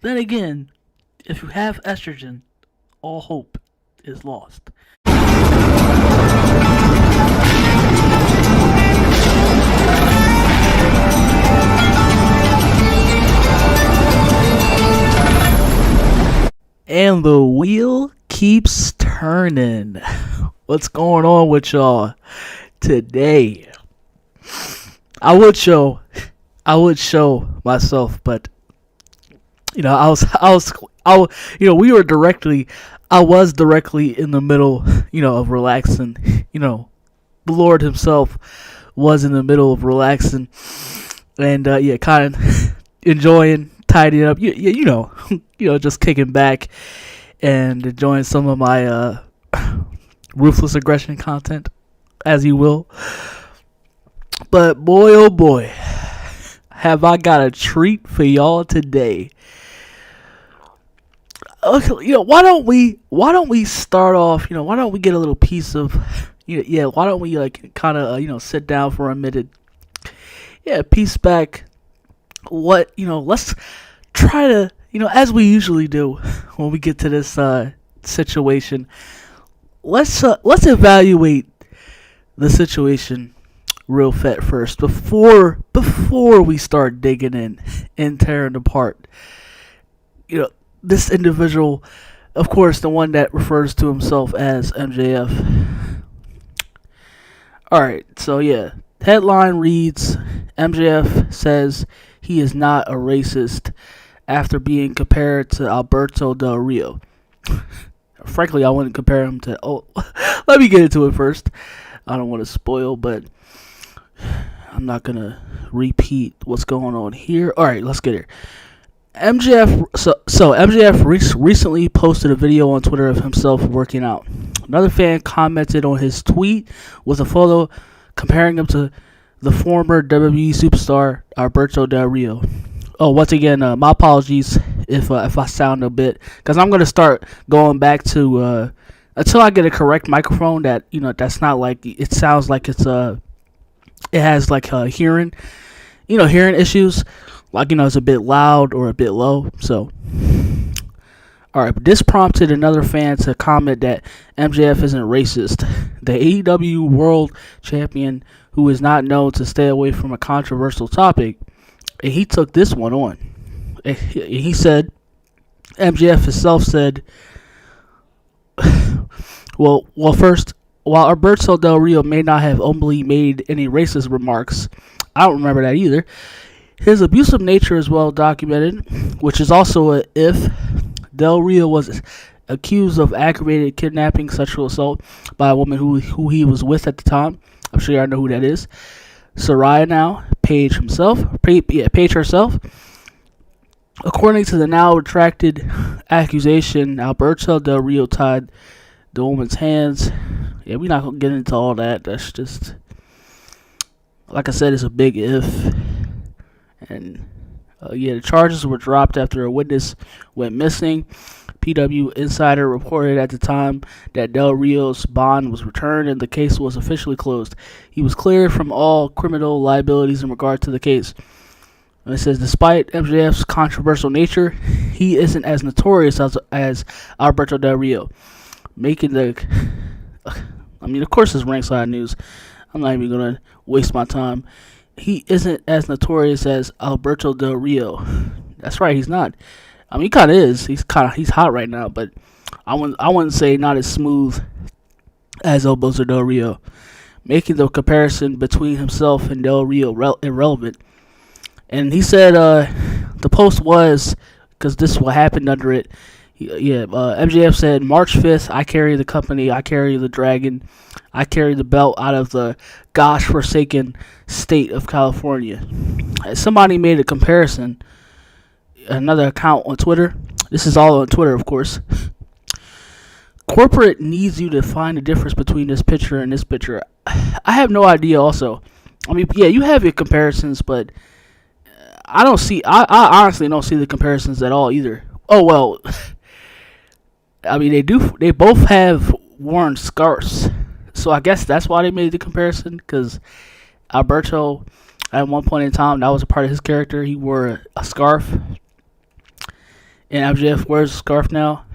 Then again, if you have estrogen, all hope is lost. And the wheel keeps turning. What's going on with y'all today? I would show myself, but I was directly in the middle, of relaxing. The Lord Himself was in the middle of relaxing, and kind of enjoying, tidying up. Just kicking back and enjoying some of my ruthless aggression content, as you will. But boy, oh boy, have I got a treat for y'all today. Okay, why don't we start off? Why don't we get a little piece of, why don't we kind of sit down for a minute, piece back what let's try to as we usually do when we get to this situation. Let's evaluate the situation real fat first before we start digging in and tearing apart this individual, of course, the one that refers to himself as MJF. Alright, so headline reads, MJF says he is not a racist after being compared to Alberto Del Rio. Frankly, I wouldn't compare him to... let me get into it first. I don't want to spoil, but I'm not going to repeat what's going on here. Alright, let's get here. MJF recently posted a video on Twitter of himself working out. Another fan commented on his tweet with a photo comparing him to the former WWE superstar Alberto Del Rio. Oh, once again, my apologies if I sound a bit, because I'm going to start going back to until I get a correct microphone that that's not like it sounds like it has hearing issues. It's a bit loud or a bit low. So, alright, but this prompted another fan to comment that MJF isn't racist. The AEW World Champion, who is not known to stay away from a controversial topic, and he took this one on. He said, MJF himself said, first, while Alberto Del Rio may not have openly made any racist remarks, I don't remember that either. His abusive nature is well documented, which is also a if. Del Rio was accused of aggravated kidnapping, sexual assault by a woman who he was with at the time. I'm sure y'all know who that is. Saraya now, Paige herself. According to the now retracted accusation, Alberto Del Rio tied the woman's hands. We're not going to get into all that. That's just, like I said, it's a big if. And the charges were dropped after a witness went missing. PW Insider reported at the time that Del Rio's bond was returned and the case was officially closed. He was cleared from all criminal liabilities in regard to the case. And it says, despite MJF's controversial nature, he isn't as notorious as Alberto Del Rio. Of course it's ringside news. I'm not even going to waste my time. He isn't as notorious as Alberto Del Rio. That's right, he's not. He kind of is. He's hot right now, but I wouldn't say not as smooth as Alberto Del Rio, making the comparison between himself and Del Rio irrelevant. And he said the post was, because this is what happened under it. MJF said, March 5th, I carry the company, I carry the dragon, I carry the belt out of the gosh-forsaken state of California. Somebody made a comparison, another account on Twitter. This is all on Twitter, of course. Corporate needs you to find the difference between this picture and this picture. I have no idea also. You have your comparisons, but I honestly don't see the comparisons at all either. Oh, well, they both have worn scarves. So I guess that's why they made the comparison, because Alberto, at one point in time, that was a part of his character. He wore a scarf. and MJF wears a scarf now.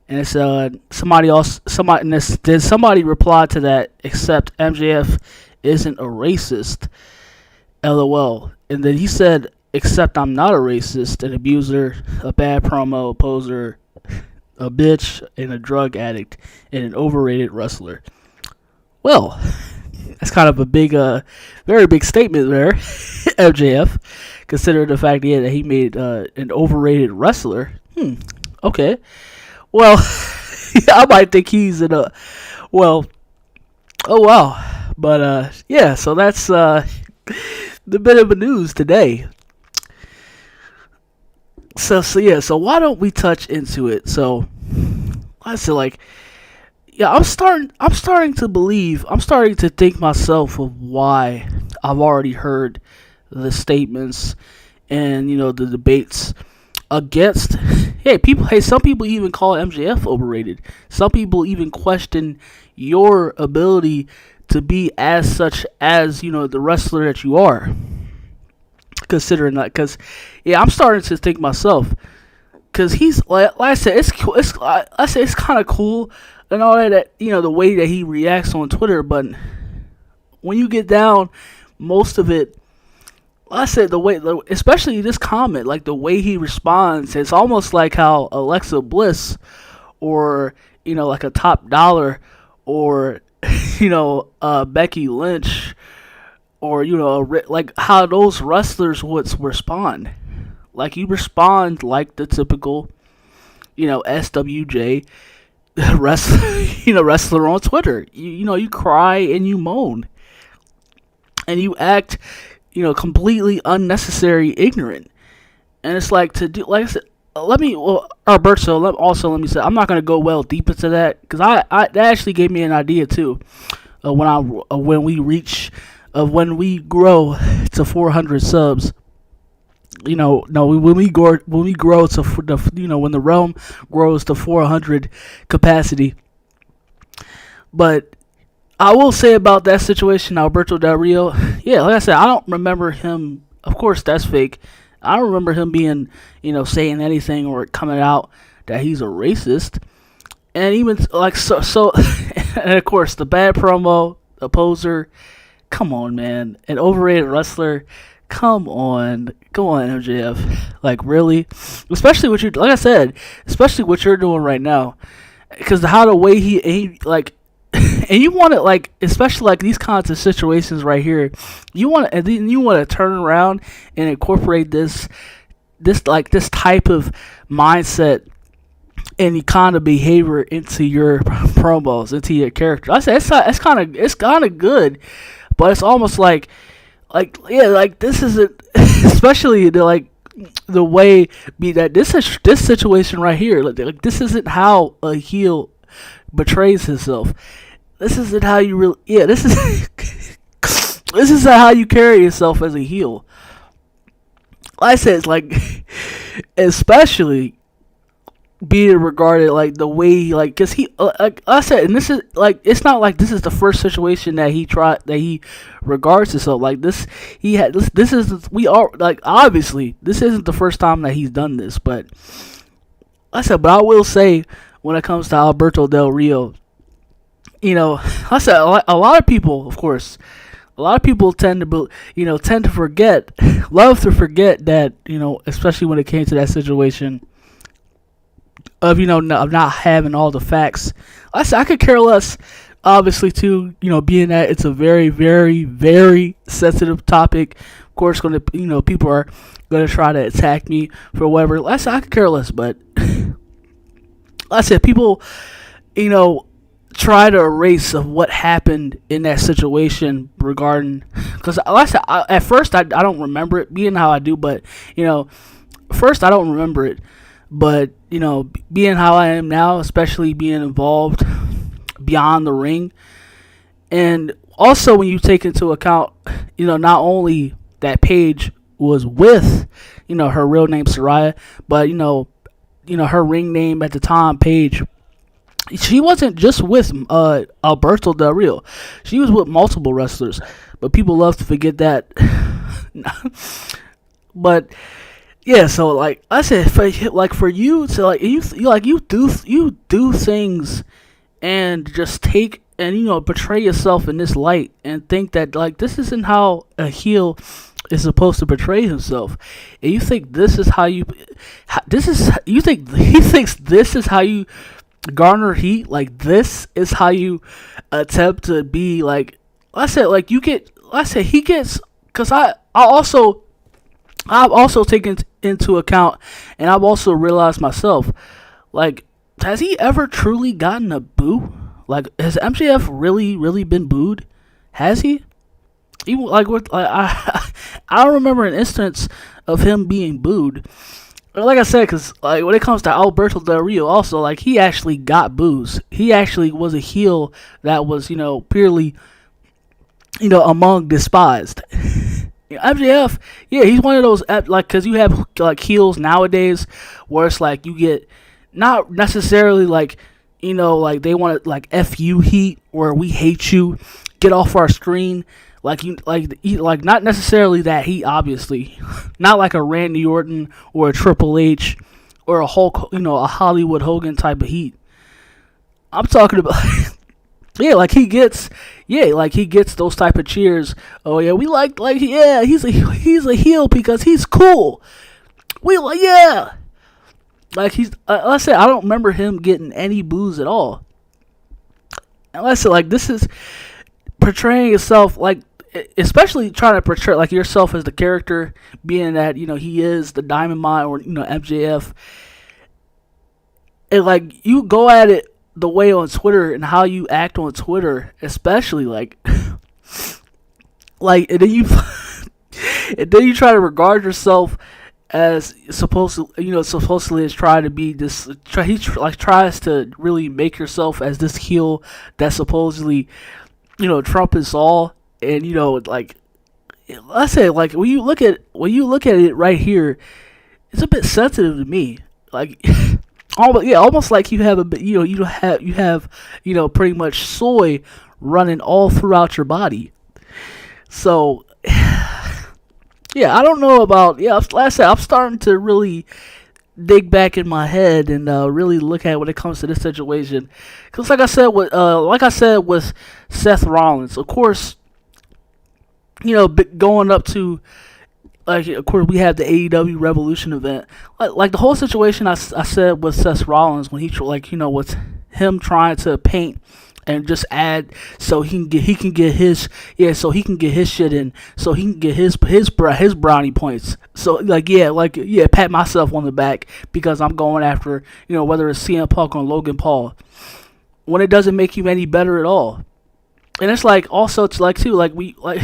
And it's somebody else, somebody, and this, did somebody reply to that? Except MJF isn't a racist, LOL. And then he said, except I'm not a racist, an abuser, a bad promo, a poser, a bitch, and a drug addict, and an overrated wrestler. Well, that's kind of a big, very big statement there, MJF, considering the fact that he made an overrated wrestler. Okay. Well, I might think he's in a, well, oh wow. But, yeah, so that's the bit of the news today. So why don't we touch into it? So, I said, like, yeah, I'm starting to think myself of why I've already heard the statements and, the debates against, some people even call MJF overrated. Some people even question your ability to be as such as, the wrestler that you are. Considering that, because, I'm starting to think myself, because he's, like I said, it's kind of cool and all that, the way that he reacts on Twitter, but when you get down, most of it, I said, especially this comment, like the way he responds, it's almost like how Alexa Bliss, or like a Top Dollar, or Becky Lynch, or like how those wrestlers would respond. Like you respond like the typical, SWJ wrestler on Twitter. You cry and you moan, and you act, completely unnecessary ignorant. And it's like, to do, like I said, Alberto, let me say, I'm not gonna go well deep into that, because that actually gave me an idea too. When we grow to 400 subs, when we grow to when the realm grows to 400 capacity. But I will say about that situation, Alberto Del Rio, like I said, I don't remember him. Of course, that's fake. I don't remember him being, saying anything or coming out that he's a racist. And even like so and of course the bad promo, the poser. Come on, man, an overrated wrestler. Come on, MJF. Like, really? Especially what like I said, especially what you're doing right now, because the way he like. And you want to, like, especially like these kinds of situations right here, you want to turn around and incorporate this type of mindset and the kind of behavior into your promos, into your character. I say it's kind of good, but it's almost like this isn't, especially the way that this situation right here, like this isn't how a heel betrays himself. This isn't how you really. This is this is how you carry yourself as a heel. Like I said, it's like, especially being regarded like the way, like, because he, like I said, and this is like, it's not like this is the first situation that he regards himself like this. This is, we are, like, obviously this isn't the first time that he's done this, but but I will say, when it comes to Alberto Del Rio, I said, a lot of people, of course, tend to forget, love to forget that, especially when it came to that situation of, of not having all the facts. I said, I could care less, obviously, too, being that it's a very, very, very sensitive topic. Of course, people are going to try to attack me for whatever. I said, I could care less, but I said, people, try to erase of what happened in that situation regarding, because like I said, at first I don't remember it being how I do, but first I don't remember it, but being how I am now, especially being involved beyond the ring, and also when you take into account, not only that Paige was with, her real name Saraya, but her ring name at the time, Paige. She wasn't just with Alberto Del Rio. She was with multiple wrestlers. But people love to forget that. But yeah, so like I said, for you to you do things and just take and portray yourself in this light and think that like this isn't how a heel is supposed to portray himself, and you think this is how this is you think he thinks this is how you garner heat, like this is how you attempt to be like I said, like you get I said he gets because I've also taken into account, and I've also realized myself, like, has he ever truly gotten a boo? Like, has MJF really, really been booed? Has he? Even like, I don't remember an instance of him being booed. Like I said, because like when it comes to Alberto Del Rio, also like he actually got boos. He actually was a heel that was purely among despised. MJF, yeah, he's one of those like because you have like heels nowadays where it's like you get not necessarily like like they want to like F you heat or we hate you, get off our screen, like like not necessarily that heat, obviously, not like a Randy Orton or a Triple H or a Hulk, a Hollywood Hogan type of heat. I'm talking about. Yeah, like he gets those type of cheers. Oh yeah, we like yeah, he's a heel because he's cool. We like yeah, like he's. Let's say I don't remember him getting any boos at all. And let's say like this is portraying yourself like, especially trying to portray like yourself as the character, being that he is the Diamond Mine or MJF, and like you go at it the way on Twitter and how you act on Twitter, especially like, like, and then you, and then you try to regard yourself as supposedly as trying to be this. He tries to really make yourself as this heel that supposedly, Trump is all, and like, I say like when you look at it right here, it's a bit sensitive to me, like. Almost like you have you have pretty much soy running all throughout your body. So yeah, I don't know about like I said, I'm starting to really dig back in my head and really look at when it comes to this situation. Because like I said with Seth Rollins, of course, going up to. Like, of course, we had the AEW Revolution event. Like the whole situation I said with Seth Rollins when he with him trying to paint and just add so he can get his shit in, so he can get his brownie points. So pat myself on the back because I'm going after whether it's CM Punk or Logan Paul, when it doesn't make you any better at all. And it's like also it's like too like we like.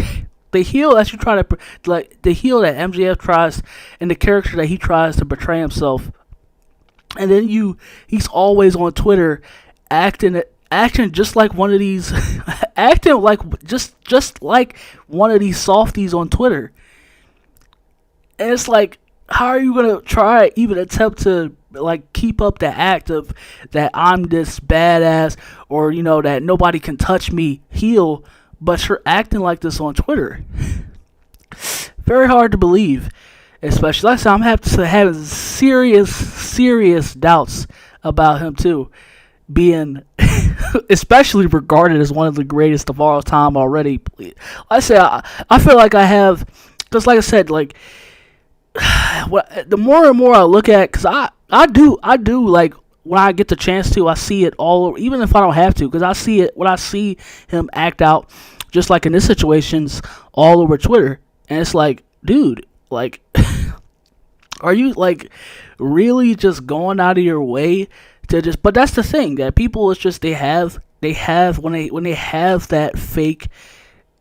The heel that you try to like, the heel that MJF tries, and the character that he tries to portray himself, and then he's always on Twitter acting just like one of these, acting like just like one of these softies on Twitter, and it's like, how are you gonna try even attempt to like keep up the act of that I'm this badass or that nobody can touch me heel? But you're acting like this on Twitter. Very hard to believe. Especially, like I said, I'm having serious doubts about him too. Being, especially regarded as one of the greatest of all time already. I feel like I have, because like I said, like, the more and more I look at, because I do like, when I get the chance to, I see it all over, even if I don't have to, because I see it when I see him act out, just like in this situations, all over Twitter. And it's like, dude, like, are you like really just going out of your way to just? But that's the thing that people is just they have when they have that fake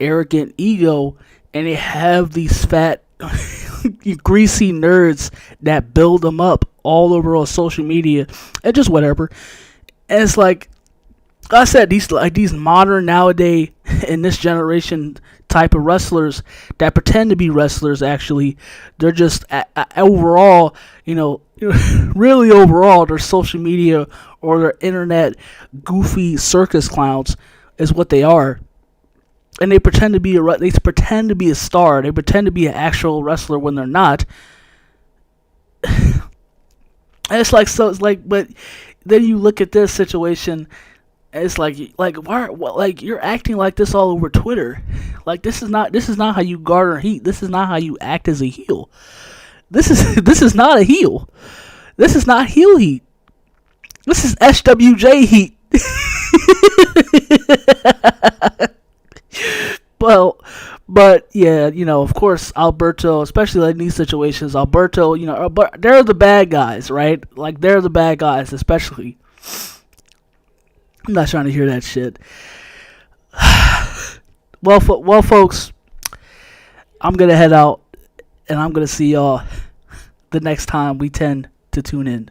arrogant ego, and they have these fat greasy nerds that build them up all over on social media and just whatever. And it's like I said, these modern nowadays in this generation type of wrestlers that pretend to be wrestlers, actually they're just overall, really overall, their social media or their internet goofy circus clowns is what they are. And they pretend to be a star. They pretend to be an actual wrestler when they're not. it's like, so it's like, but then you look at this situation. It's like why, like you're acting like this all over Twitter. Like this is not how you garner heat. This is not how you act as a heel. This is not a heel. This is not heel heat. This is SWJ heat. Well, but yeah, of course, Alberto, especially like in these situations, Alberto, but they're the bad guys, right? Like they're the bad guys, especially. I'm not trying to hear that shit. Well, folks, I'm gonna head out, and I'm gonna see y'all the next time we tend to tune in.